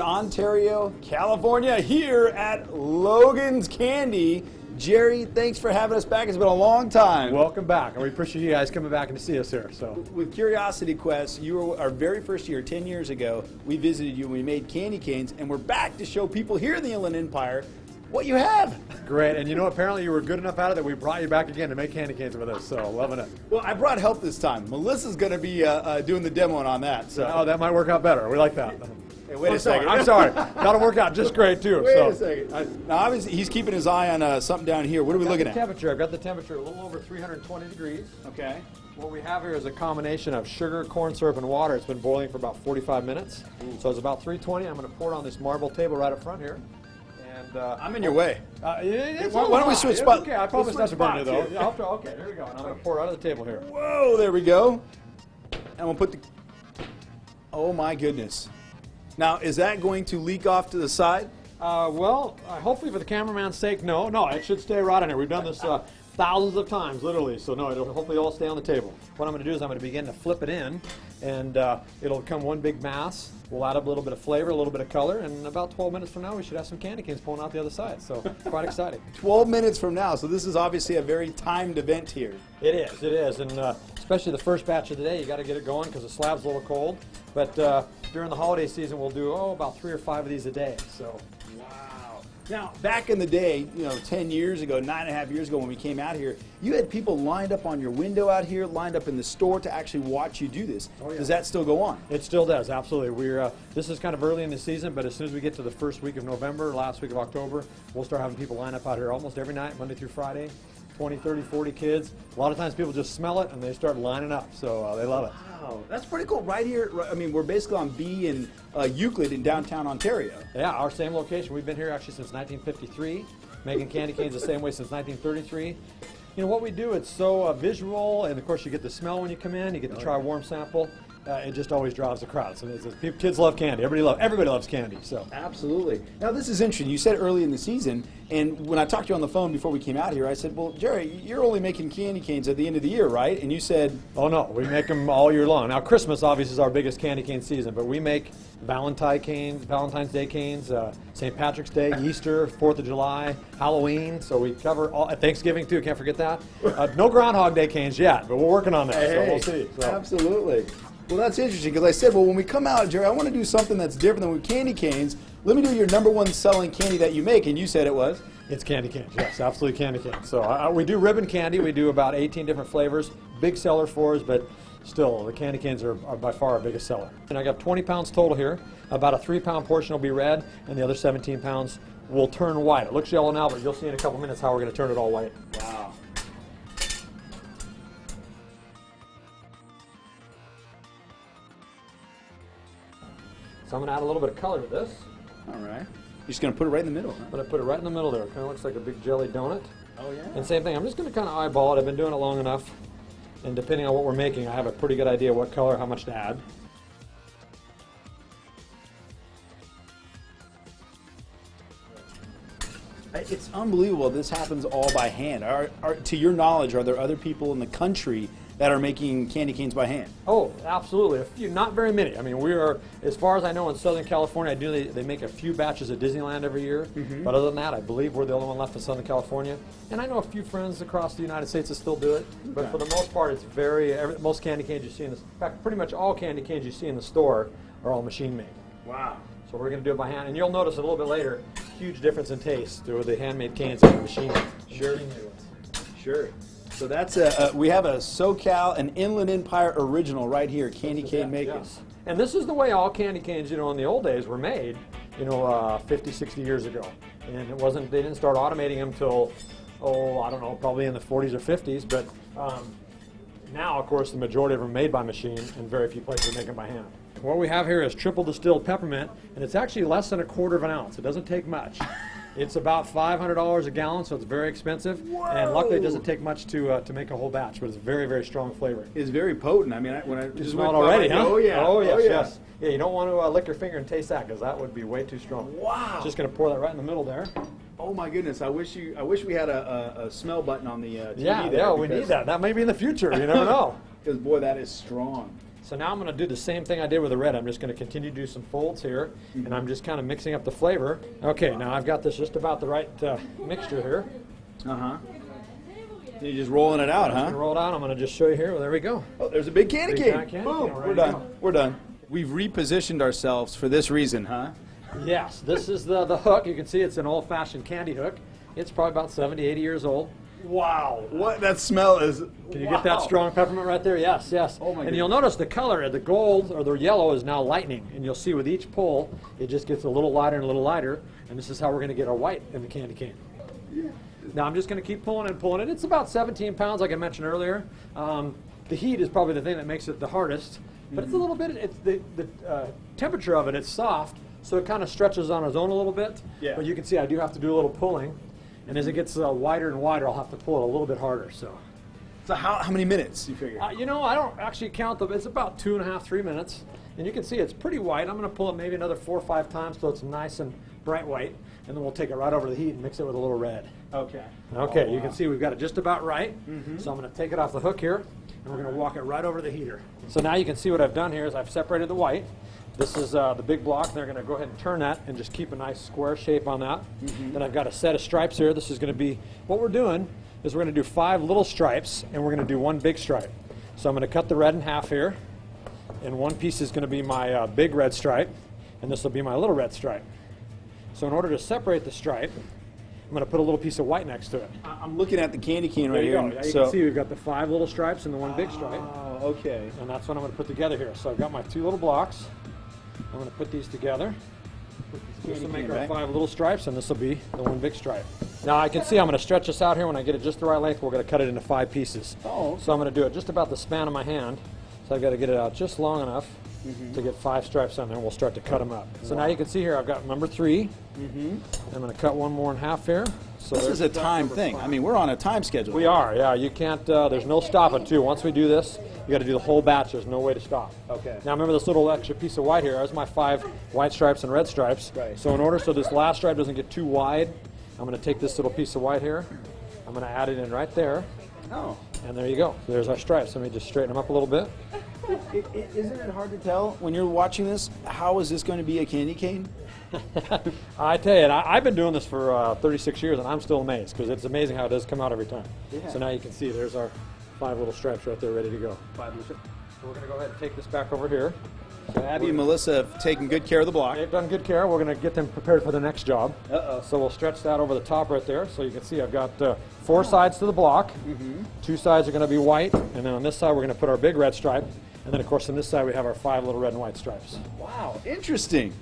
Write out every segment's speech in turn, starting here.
Ontario, California, here at Logan's Candy. Jerry, thanks for having us back. It's been a long time. Welcome back, and we appreciate you guys coming back and to see us here. So, with Curiosity Quest, you were our very first year, 10 years ago. We visited you and we made candy canes, and we're back to show people here in the Inland Empire what you have. Great, and you know, apparently you were good enough at it that we brought you back again to make candy canes with us, so loving it. Well, I brought help this time. Melissa's going to be doing the demoing on that. So. Oh, that might work out better. We like that. Hey, wait a second. I'm sorry. That'll work out just great, too. Wait a second. Now, obviously, he's keeping his eye on something down here. What are we looking at? Temperature. I've got the temperature a little over 320 degrees. Okay. What we have here is a combination of sugar, corn syrup, and water. It's been boiling for about 45 minutes. Ooh. So it's about 320. I'm going to pour it on this marble table right up front here. And I'm in your way. Why don't we switch spots? Okay, I promise not to burn you, though. Yeah, okay, there we go. And I'm going to pour it out of the table here. Whoa, there we go. And we'll put the... Oh, my goodness. Now, is that going to leak off to the side? Well, hopefully for the cameraman's sake, no. No, it should stay right in here. We've done this thousands of times, literally, so no, it'll hopefully all stay on the table. What I'm going to do is I'm going to begin to flip it in, and it'll become one big mass. We'll add a little bit of flavor, a little bit of color, and about 12 minutes from now, we should have some candy canes pulling out the other side, so quite exciting. 12 minutes from now, so this is obviously a very timed event here. It is, and especially the first batch of the day, you got to get it going because the slab's a little cold, but during the holiday season, we'll do, about 3 or 5 of these a day, so. Now, back in the day, 10 years ago, 9.5 years ago when we came out here, you had people lined up on your window out here, lined up in the store to actually watch you do this. Oh, yeah. Does that still go on? It still does, absolutely. This is kind of early in the season, but as soon as we get to the first week of November, last week of October, we'll start having people line up out here almost every night, Monday through Friday. 20, 30, 40 kids. A lot of times people just smell it and they start lining up, so they love it. Wow, that's pretty cool. Right here, I mean, we're basically on B and Euclid in downtown Ontario. Yeah, our same location. We've been here actually since 1953, making candy canes the same way since 1933. You know, what we do, it's so visual, and of course you get the smell when you come in, you get to try a warm sample. It just always draws the crowd. So kids love candy. Everybody loves candy. So absolutely. Now this is interesting. You said early in the season, and when I talked to you on the phone before we came out here, I said, "Well, Jerry, you're only making candy canes at the end of the year, right?" And you said, "Oh no, we make them all year long." Now Christmas obviously is our biggest candy cane season, but we make Valentine's Day canes, St. Patrick's Day, Easter, 4th of July, Halloween. So we cover all. Thanksgiving too. Can't forget that. No Groundhog Day canes yet, but we're working on that. Hey, so we'll see. So. Absolutely. Well, that's interesting because I said, well, when we come out, Jerry, I want to do something that's different than with candy canes. Let me do your #1 selling candy that you make, and you said it was? It's candy canes, yes, absolutely candy canes. So we do ribbon candy. We do about 18 different flavors. Big sellers for us, but still, the candy canes are by far our biggest seller. And I got 20 pounds total here. About a 3-pound portion will be red, and the other 17 pounds will turn white. It looks yellow now, but you'll see in a couple minutes how we're going to turn it all white. Wow. So I'm going to add a little bit of color to this. All right. You're just going to put it right in the middle, huh? I'm going to put it right in the middle there. It kind of looks like a big jelly donut. Oh, yeah. And same thing, I'm just going to kind of eyeball it. I've been doing it long enough. And depending on what we're making, I have a pretty good idea what color, how much to add. It's unbelievable this happens all by hand. To your knowledge, are there other people in the country that are making candy canes by hand? Oh, absolutely. A few, not very many. I mean, we are, as far as I know, in Southern California, they make a few batches at Disneyland every year. Mm-hmm. But other than that, I believe we're the only one left in Southern California. And I know a few friends across the United States that still do it. Okay. But for the most part, it's most candy canes you see in fact, pretty much all candy canes you see in the store are all machine made. Wow. So we're going to do it by hand. And you'll notice a little bit later, huge difference in taste with the handmade canes and the machine. Sure. Sure. So that's we have a SoCal, an Inland Empire original right here, candy cane making. Yes. And this is the way all candy canes, in the old days were made, 50, 60 years ago. And they didn't start automating them till, I don't know, probably in the 40s or 50s. But now, of course, the majority of them are made by machine, and very few places make them by hand. What we have here is triple distilled peppermint, and it's actually less than 1/4 of an ounce. It doesn't take much. It's about $500 a gallon, so it's very expensive. Whoa. And luckily, it doesn't take much to make a whole batch, but it's very, very strong flavor. It's very potent. I mean, when I just smell it already, huh? Oh yeah. Oh yes, yes. Yeah, you don't want to lick your finger and taste that because that would be way too strong. Wow. Just going to pour that right in the middle there. Oh my goodness! I wish we had a smell button on the TV. Yeah, we need that. That may be in the future. You never know. Because boy, that is strong. So now I'm going to do the same thing I did with the red. I'm just going to continue to do some folds here, and I'm just kind of mixing up the flavor. Okay, now I've got this just about the right mixture here. Uh-huh. You're just rolling it out, I'm huh? going to roll it out. I'm going to just show you here. Well, there we go. Oh, there's a big candy Big cane. giant candy Boom, cane, we're ready to done. go. We're done. We've repositioned ourselves for this reason, huh? Yes, this is the hook. You can see it's an old-fashioned candy hook. It's probably about 70, 80 years old. Wow, what that smell is. Can you get that strong peppermint right there? Yes, yes. Oh my and you'll notice the color, the gold or the yellow is now lightening. And you'll see with each pull, it just gets a little lighter and a little lighter. And this is how we're going to get our white in the candy cane. Yeah. Now I'm just going to keep pulling and pulling it. It's about 17 pounds, like I mentioned earlier. The heat is probably the thing that makes it the hardest. But it's a little bit, it's the temperature of it, it's soft. So it kind of stretches on its own a little bit. Yeah. But you can see I do have to do a little pulling. And as it gets wider and wider, I'll have to pull it a little bit harder. So how many minutes, you figure? you know, I don't actually count them. It's about 2.5, 3 minutes. And you can see it's pretty white. I'm going to pull it maybe another 4 or 5 times so it's nice and bright white. And then we'll take it right over the heat and mix it with a little red. Okay. Okay, Oh, you can wow. see we've got it just about right. So I'm going to take it off the hook here, and we're going to walk it right over the heater. So now you can see what I've done here is I've separated the white. This is the big block. They're going to go ahead and turn that and just keep a nice square shape on that. Then I've got a set of stripes here. This is going to be, what we're doing is we're going to do 5 little stripes, and we're going to do 1 big stripe. So I'm going to cut the red in half here, and one piece is going to be my big red stripe, and this will be my little red stripe. So in order to separate the stripe, I'm going to put a little piece of white next to it. I'm looking at the candy cane There right you here. go. Yeah, you can see we've got the 5 little stripes and the 1 big stripe. Oh, okay. And that's what I'm going to put together here. So I've got my 2 little blocks. I'm going to put these together. This will make cane, our right? 5 little stripes, and this will be the 1 big stripe. Now I can see I'm going to stretch this out here. When I get it just the right length, we're going to cut it into 5 pieces. Oh. So I'm going to do it just about the span of my hand. So I've got to get it out just long enough to get 5 stripes on there, and we'll start to cut them up. So now you can see here I've got number 3. I'm going to cut 1 more in half here. So This is a there's time number thing. 5. I mean, we're on a time schedule. We are, yeah. You can't, there's no stopping too. Once we do this, you got to do the whole batch. There's no way to stop. Okay. Now remember this little extra piece of white here. There's my 5 white stripes and red stripes. Right. So in order so this last stripe doesn't get too wide, I'm going to take this little piece of white here. I'm going to add it in right there. Oh. And there you go. There's our stripes. Let me just straighten them up a little bit. Isn't it hard to tell when you're watching this, how is this going to be a candy cane? I tell you, I've been doing this for 36 years, and I'm still amazed because it's amazing how it does come out every time. Yeah. So now you can see there's our 5 little stripes right there ready to go. 5 little. So we're going to go ahead and take this back over here. So Abby and Melissa have taken good care of the block. They've done good care. We're going to get them prepared for the next job. Uh-oh. So we'll stretch that over the top right there. So you can see I've got 4 sides to the block. 2 sides are going to be white, and then on this side we're going to put our big red stripe. And then of course on this side we have our 5 little red and white stripes. Wow, interesting.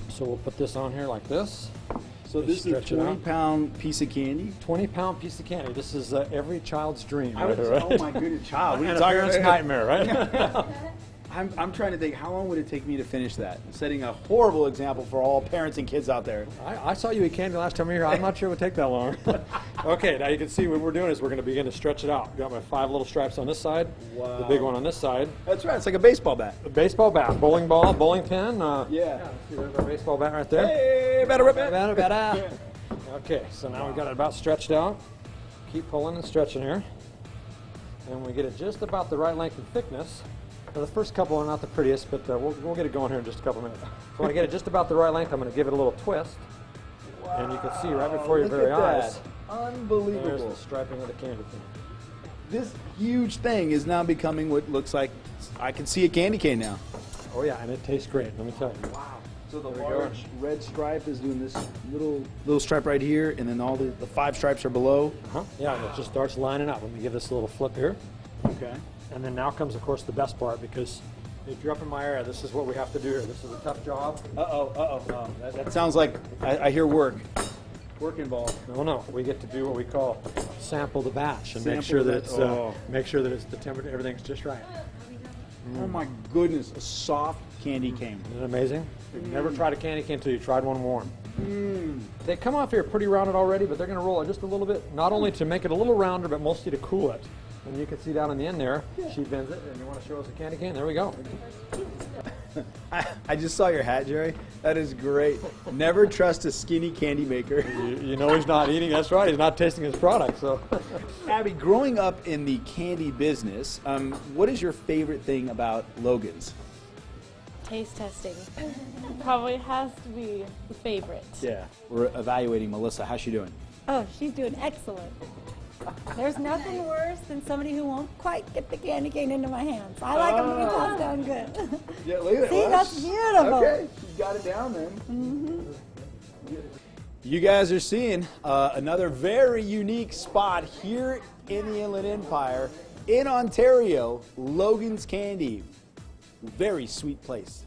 So we'll put this on here like this. So this is a Stretch it out. 20-pound piece of candy. 20-pound piece of candy. This is every child's dream. I would right, say, right? oh my goodness, child. And a parent's nightmare, right? I'm trying to think, how long would it take me to finish that? Setting a horrible example for all parents and kids out there. I saw you eat candy last time you were here. I'm not sure it would take that long. Okay, now you can see what we're doing is we're going to begin to stretch it out. We've got my 5 little stripes on this side, the big one on this side, That's right, it's like a baseball bat. a baseball bat, bowling ball, bowling pin. Yeah. See, there's our baseball bat right there. Hey, better rip it. Batter, batter. Okay, so now we've got it about stretched out. Keep pulling and stretching here. And when we get it just about the right length and thickness, now the first couple are not the prettiest, but we'll get it going here in just a couple minutes. So when I get it just about the right length, I'm going to give it a little twist. And you can see right before your Look very at that. eyes, there's Unbelievable. the striping of the candy cane. This huge thing is now becoming what looks like, I can see a candy cane now. Oh yeah, and it tastes great, let me tell you. Wow. So the There we go. large red stripe is doing this little stripe right here, and then all the 5 stripes are below. Yeah, and it just starts lining up. Let me give this a little flip here. Okay. And then now comes, of course, the best part, because if you're up in my area, this is what we have to do here. This is a tough job. That sounds like I hear work. Work involved. No, we get to do what we call sample the batch and make Sample sure that that- it's oh. make sure that it's the temperature, everything's just right. Oh my goodness, a soft candy cane. Isn't it amazing? You've never tried a candy cane until you tried one warm. They come off here pretty rounded already, but they're going to roll it just a little bit, not only to make it a little rounder, but mostly to cool it. And you can see down in the end there, she bends it, and you want to show us a candy cane? There we go. I just saw your hat, Jerry. That is great. Never trust a skinny candy maker. You know he's not eating. That's right. He's not tasting his product. So, Abby, growing up in the candy business, what is your favorite thing about Logan's? Taste testing probably has to be the favorite. Yeah. We're evaluating Melissa. How's she doing? Oh, she's doing excellent. There's nothing worse than somebody who won't quite get the candy cane into my hands. I like them to be tossed down good. Yeah, look at that. See, that's beautiful. Okay, you got it down then. You guys are seeing another very unique spot here in the Inland Empire in Ontario, Logan's Candy. Very sweet place.